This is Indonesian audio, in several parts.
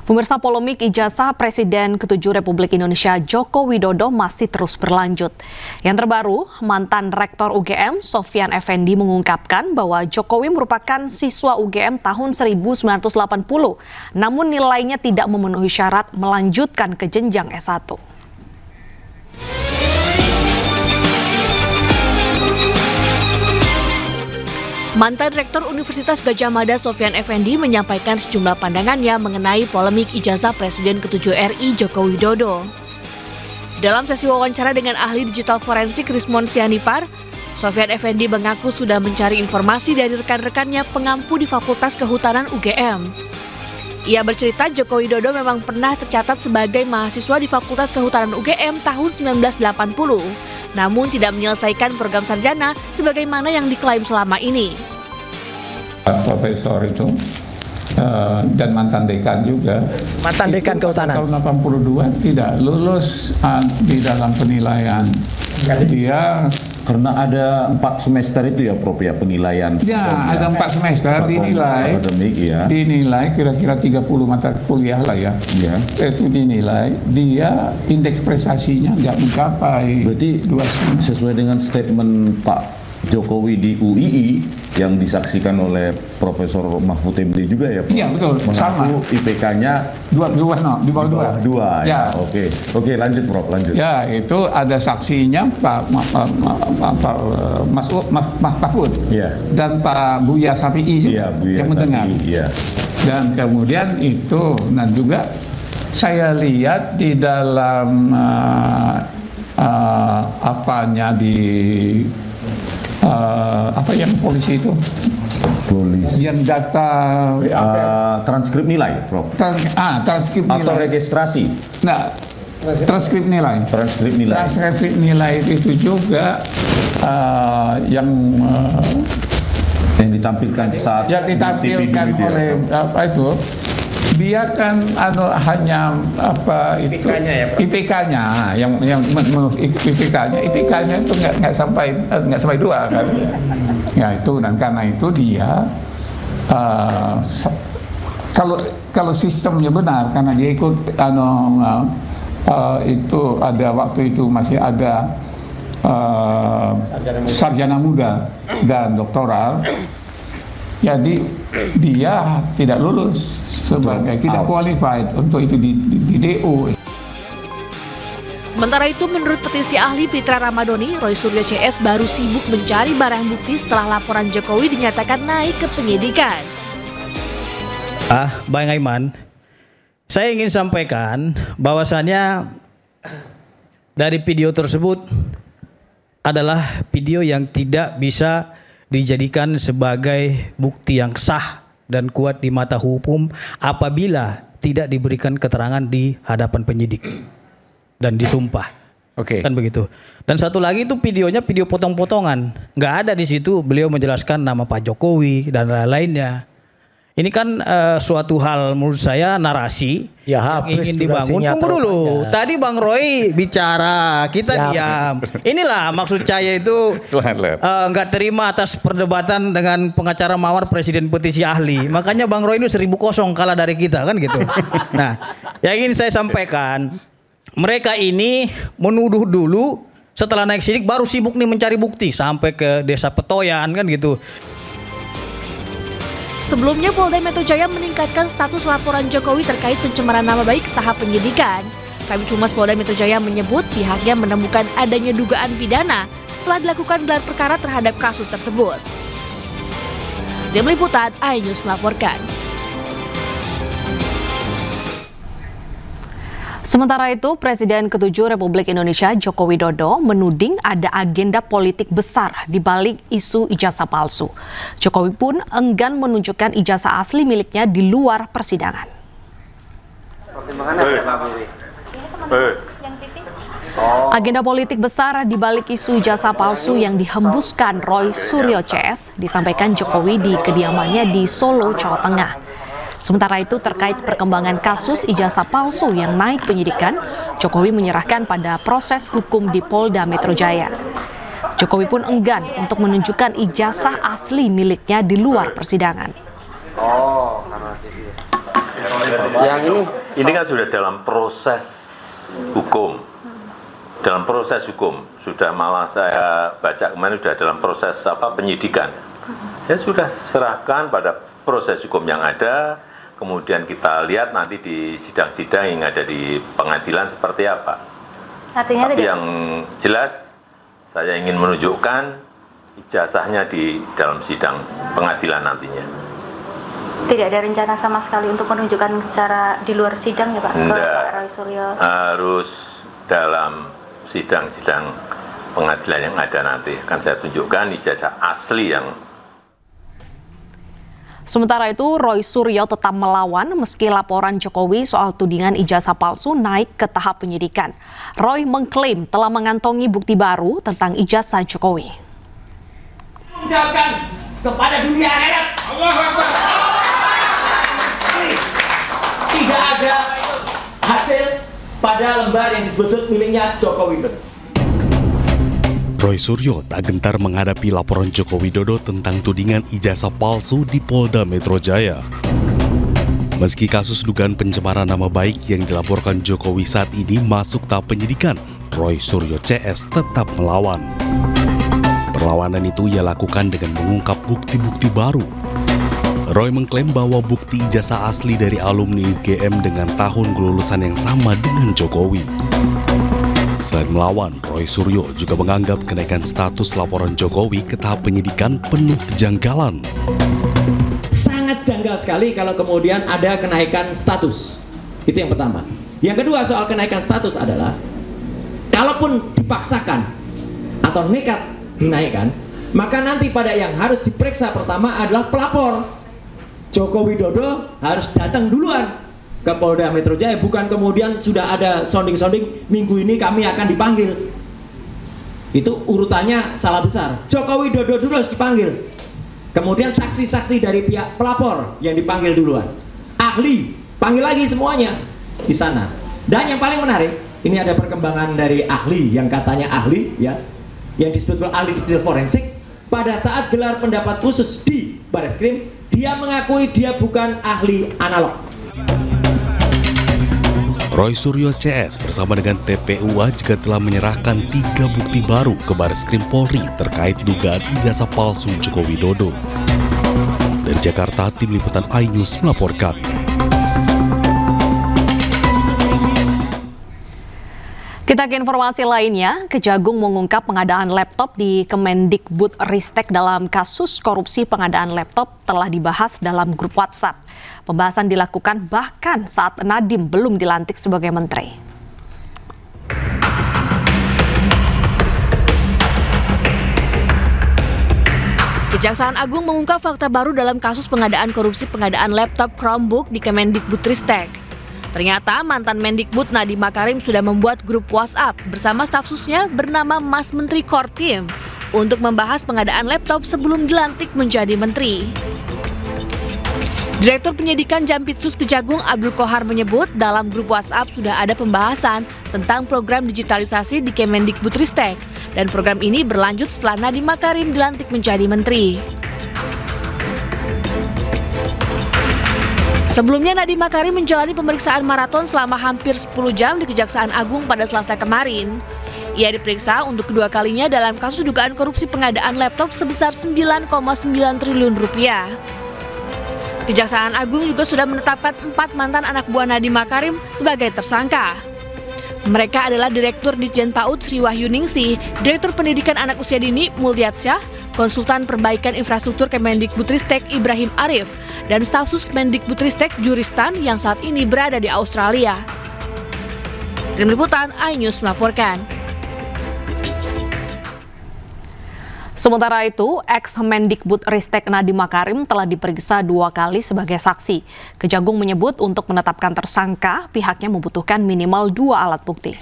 Pemirsa, polemik ijazah Presiden ke-7 Republik Indonesia Joko Widodo masih terus berlanjut. Yang terbaru, mantan Rektor UGM Sofyan Effendi mengungkapkan bahwa Jokowi merupakan siswa UGM tahun 1980, namun nilainya tidak memenuhi syarat melanjutkan ke jenjang S1. Mantan Rektor Universitas Gadjah Mada Sofyan Effendi menyampaikan sejumlah pandangannya mengenai polemik ijazah Presiden ke-7 RI Joko Widodo. Dalam sesi wawancara dengan ahli digital forensik Rismon Sianipar, Sofyan Effendi mengaku sudah mencari informasi dari rekan-rekannya pengampu di Fakultas Kehutanan UGM. Ia bercerita Joko Widodo memang pernah tercatat sebagai mahasiswa di Fakultas Kehutanan UGM tahun 1980. Namun tidak menyelesaikan program sarjana sebagaimana yang diklaim selama ini. Profesor itu dan mantan dekan juga. Mantan dekan Kehutanan. Tahun 82 tidak lulus di dalam penilaian. Dia karena ada 4 semester itu ya Prof ya penilaian. Ya, ada 4 semester dinilai. Akademik, ya. Dinilai kira-kira 30 mata kuliah lah ya. Ya. Itu dinilai, dia indeks prestasinya nggak mencapai. Berarti sesuai dengan statement Pak Jokowi di UII yang disaksikan oleh Profesor Mahfud MD juga ya Pak? Iya betul, sama. IPK-nya di bawah 2. Ya, oke lanjut Prof, lanjut. Ya, itu ada saksinya Pak Mahfud dan Pak Buya Safi'i yang mendengar. Dan kemudian itu, nah juga saya lihat di dalam apanya di apa yang polisi itu? Polisi. Yang data transkrip nilai, Prof. Transkrip nilai. Atau registrasi. Nah, transkrip nilai. Transkrip nilai. Transkrip nilai itu juga yang ditampilkan saat yang ditampilkan oleh apa itu? Dia kan hanya apa itu IPK-nya yang IPK-nya itu nggak sampai 2 kan. Ya itu, dan karena itu dia kalau sistemnya benar, karena dia ikut itu ada waktu itu masih ada sarjana muda dan doktoral. Jadi dia tidak lulus sebagai tidak qualified untuk itu di DO. Sementara itu, menurut petisi ahli Pitra Ramadhani, Roy Suryo CS baru sibuk mencari barang bukti setelah laporan Jokowi dinyatakan naik ke penyidikan. Bang Aiman, saya ingin sampaikan bahwasannya dari video tersebut adalah video yang tidak bisa dijadikan sebagai bukti yang sah dan kuat di mata hukum apabila tidak diberikan keterangan di hadapan penyidik dan disumpah. Kan begitu. Dan satu lagi itu videonya video potong-potongan, nggak ada di situ beliau menjelaskan nama Pak Jokowi dan lain-lainnya. Ini kan suatu hal menurut saya narasi yang ingin dibangun. Tunggu dulu. Tadi Bang Roy bicara, kita diam. Inilah maksud saya itu nggak terima atas perdebatan dengan pengacara mawar presiden petisi ahli. Makanya Bang Roy ini 1000 kalah dari kita kan gitu. Nah, yang ingin saya sampaikan, mereka ini menuduh dulu, setelah naik sidik baru sibuk nih mencari bukti sampai ke Desa Petoyan kan gitu. Sebelumnya, Polda Metro Jaya meningkatkan status laporan Jokowi terkait pencemaran nama baik tahap penyidikan. Kabid Humas Polda Metro Jaya menyebut pihaknya menemukan adanya dugaan pidana setelah dilakukan gelar perkara terhadap kasus tersebut. Tim Liputan iNews melaporkan. Sementara itu, Presiden ke-7 Republik Indonesia Joko Widodo menuding ada agenda politik besar di balik isu ijazah palsu. Jokowi pun enggan menunjukkan ijazah asli miliknya di luar persidangan. Agenda politik besar di balik isu ijazah palsu yang dihembuskan Roy Suryo CS disampaikan Jokowi di kediamannya di Solo, Jawa Tengah. Sementara itu, terkait perkembangan kasus ijazah palsu yang naik penyidikan, Jokowi menyerahkan pada proses hukum di Polda Metro Jaya. Jokowi pun enggan untuk menunjukkan ijazah asli miliknya di luar persidangan. Yang ini kan sudah dalam proses hukum. Dalam proses hukum sudah, malah saya baca kemarin sudah dalam proses penyidikan. Ya sudah, serahkan pada proses hukum yang ada. Kemudian kita lihat nanti di sidang-sidang yang ada di pengadilan seperti apa. Artinya tapi yang jelas saya ingin menunjukkan ijazahnya di dalam sidang pengadilan nantinya. Tidak ada rencana sama sekali untuk menunjukkan secara di luar sidang ya Pak? Enggak, Roy Suryo. harus dalam sidang-sidang pengadilan yang ada nanti. Akan saya tunjukkan ijazah asli yang. Sementara itu, Roy Suryo tetap melawan meski laporan Jokowi soal tudingan ijazah palsu naik ke tahap penyidikan. Roy mengklaim telah mengantongi bukti baru tentang ijazah Jokowi. Ucapkan kepada dunia akhirat, Allahu Akbar. Tidak ada hasil pada lembar yang disebut miliknya Jokowi. Roy Suryo tak gentar menghadapi laporan Joko Widodo tentang tudingan ijazah palsu di Polda Metro Jaya. Meski kasus dugaan pencemaran nama baik yang dilaporkan Jokowi saat ini masuk tahap penyidikan, Roy Suryo CS tetap melawan. Perlawanan itu ia lakukan dengan mengungkap bukti-bukti baru. Roy mengklaim bahwa bukti ijazah asli dari alumni UGM dengan tahun kelulusan yang sama dengan Jokowi. Selain melawan, Roy Suryo juga menganggap kenaikan status laporan Jokowi ke tahap penyidikan penuh kejanggalan. Sangat janggal sekali kalau kemudian ada kenaikan status. Itu yang pertama. Yang kedua soal kenaikan status adalah, kalaupun dipaksakan atau nekat dinaikkan, maka nanti pada yang harus diperiksa pertama adalah pelapor. Joko Widodo harus datang duluan ke Polda Metro Jaya, bukan kemudian sudah ada sounding-sounding minggu ini kami akan dipanggil. Itu urutannya salah besar. Joko Widodo dulu harus dipanggil, kemudian saksi-saksi dari pihak pelapor yang dipanggil duluan, ahli panggil lagi semuanya di sana. Dan yang paling menarik, ini ada perkembangan dari ahli yang katanya ahli ya, yang disebut ahli digital forensik. Pada saat gelar pendapat khusus di Barreskrim, dia mengakui dia bukan ahli analog. Roy Suryo CS bersama dengan TPUA juga telah menyerahkan 3 bukti baru ke Barreskrim Polri terkait dugaan ijazah palsu Joko Widodo. Dari Jakarta, Tim Liputan iNews melaporkan. Kita ke informasi lainnya, Kejagung mengungkap pengadaan laptop di Kemendikbudristek dalam kasus korupsi pengadaan laptop telah dibahas dalam grup WhatsApp. Pembahasan dilakukan bahkan saat Nadiem belum dilantik sebagai menteri. Kejaksaan Agung mengungkap fakta baru dalam kasus pengadaan korupsi pengadaan laptop Chromebook di Kemendikbudristek. Ternyata mantan Mendikbud Nadiem Makarim sudah membuat grup WhatsApp bersama staf susnya bernama Mas Menteri Kortim untuk membahas pengadaan laptop sebelum dilantik menjadi menteri. Direktur Penyidikan Jampitsus Kejagung Abdul Kohar menyebut dalam grup WhatsApp sudah ada pembahasan tentang program digitalisasi di Kemendikbudristek dan program ini berlanjut setelah Nadiem Makarim dilantik menjadi menteri. Sebelumnya Nadiem Makarim menjalani pemeriksaan maraton selama hampir 10 jam di Kejaksaan Agung pada Selasa kemarin. Ia diperiksa untuk kedua kalinya dalam kasus dugaan korupsi pengadaan laptop sebesar 9,9 triliun rupiah. Kejaksaan Agung juga sudah menetapkan 4 mantan anak buah Nadiem Makarim sebagai tersangka. Mereka adalah Direktur Ditjen PAUD Sri Wahyuningsih, Direktur Pendidikan Anak Usia Dini Muldiatsyah, Konsultan Perbaikan Infrastruktur Kemendikbudristek Ibrahim Arif, dan staf sus Kemendikbudristek Juristan yang saat ini berada di Australia. Tim Liputan iNews melaporkan. Sementara itu, ex-Mendikbudristek Nadiem Makarim telah diperiksa 2 kali sebagai saksi. Kejagung menyebut untuk menetapkan tersangka, pihaknya membutuhkan minimal 2 alat bukti.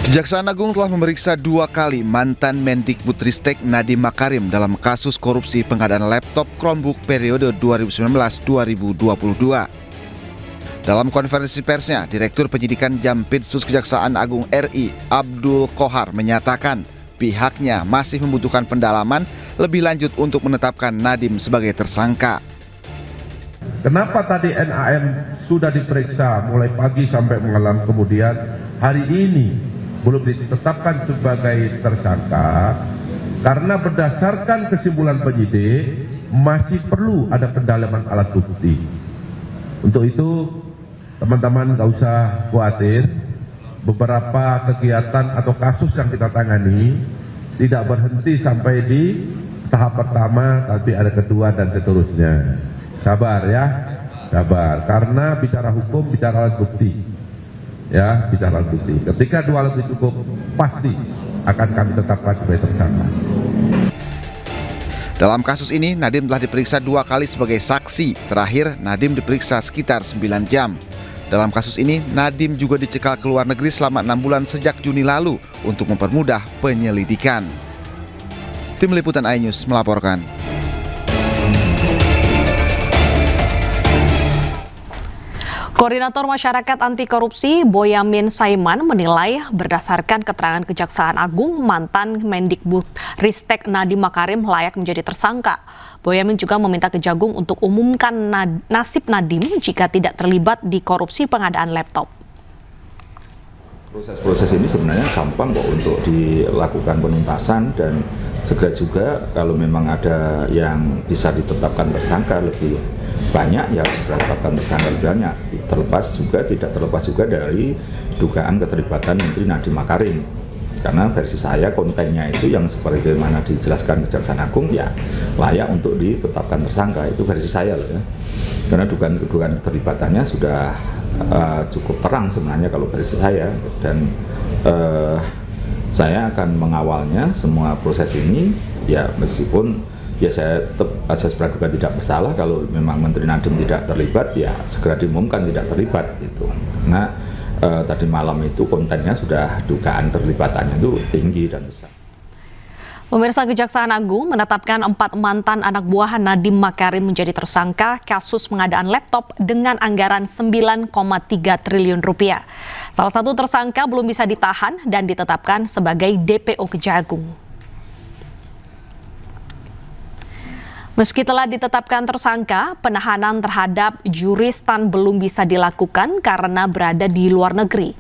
Kejaksaan Agung telah memeriksa 2 kali mantan Mendikbudristek Nadiem Makarim dalam kasus korupsi pengadaan laptop Chromebook periode 2019-2022. Dalam konferensi persnya, Direktur Penyidikan Jampitsus Kejaksaan Agung RI Abdul Kohar menyatakan pihaknya masih membutuhkan pendalaman lebih lanjut untuk menetapkan Nadiem sebagai tersangka. Kenapa tadi NAM sudah diperiksa mulai pagi sampai malam, kemudian hari ini belum ditetapkan sebagai tersangka? Karena berdasarkan kesimpulan penyidik masih perlu ada pendalaman alat bukti. Untuk itu teman-teman nggak usah khawatir, beberapa kegiatan atau kasus yang kita tangani tidak berhenti sampai di tahap pertama, tapi ada kedua dan seterusnya. Sabar ya, sabar. Karena bicara hukum, bicara alat bukti. Ya, bicara alat bukti. Ketika dua alat bukti cukup, pasti akan kami tetapkan sebagai tersangka. Dalam kasus ini, Nadiem telah diperiksa 2 kali sebagai saksi. Terakhir, Nadiem diperiksa sekitar 9 jam. Dalam kasus ini, Nadiem juga dicekal ke luar negeri selama 6 bulan sejak Juni lalu untuk mempermudah penyelidikan. Tim Liputan iNews melaporkan. Koordinator Masyarakat Anti Korupsi Boyamin Saiman menilai berdasarkan keterangan Kejaksaan Agung, mantan Mendikbudristek Nadiem Makarim layak menjadi tersangka. Boyamin juga meminta Kejagung untuk umumkan nasib Nadiem jika tidak terlibat di korupsi pengadaan laptop. Proses-proses ini sebenarnya gampang kok untuk dilakukan penuntasan, dan segera juga kalau memang ada yang bisa ditetapkan tersangka lebih banyak, ya segera ditetapkan tersangka lebih banyak. Tidak terlepas juga dari dugaan keterlibatan Menteri Nadiem Makarim. Karena versi saya kontennya itu yang sebagaimana dijelaskan Kejaksaan Agung ya layak untuk ditetapkan tersangka, itu versi saya loh ya. Karena dugaan keterlibatannya sudah cukup terang sebenarnya kalau versi saya, dan saya akan mengawalnya semua proses ini ya, meskipun ya saya tetap asas praduga tidak bersalah. Kalau memang Menteri Nadiem tidak terlibat ya segera diumumkan tidak terlibat gitu. Nah tadi malam itu kontennya sudah dugaan terlibatannya itu tinggi dan besar. Pemirsa, Kejaksaan Agung menetapkan 4 mantan anak buah Nadiem Makarim menjadi tersangka kasus pengadaan laptop dengan anggaran 9,3 triliun rupiah. Salah satu tersangka belum bisa ditahan dan ditetapkan sebagai DPO Kejagung. Meski telah ditetapkan tersangka, penahanan terhadap Juristan belum bisa dilakukan karena berada di luar negeri.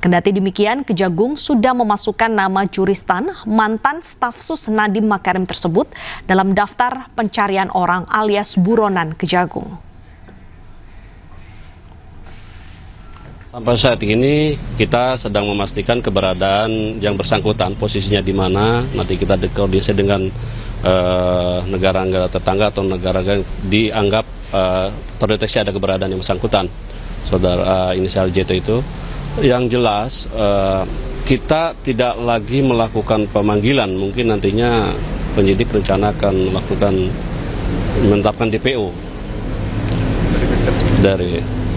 Kendati demikian, Kejagung sudah memasukkan nama Juristan, mantan stafsus Nadiem Makarim tersebut, dalam daftar pencarian orang alias buronan Kejagung. Sampai saat ini kita sedang memastikan keberadaan yang bersangkutan, posisinya di mana. Nanti kita koordinasi dengan negara-negara tetangga atau negara yang dianggap terdeteksi ada keberadaan yang bersangkutan. Saudara inisial JT itu. Yang jelas kita tidak lagi melakukan pemanggilan, mungkin nantinya penyidik rencana akan melakukan menetapkan DPO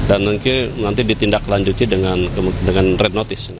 dan nanti ditindaklanjuti dengan red notice.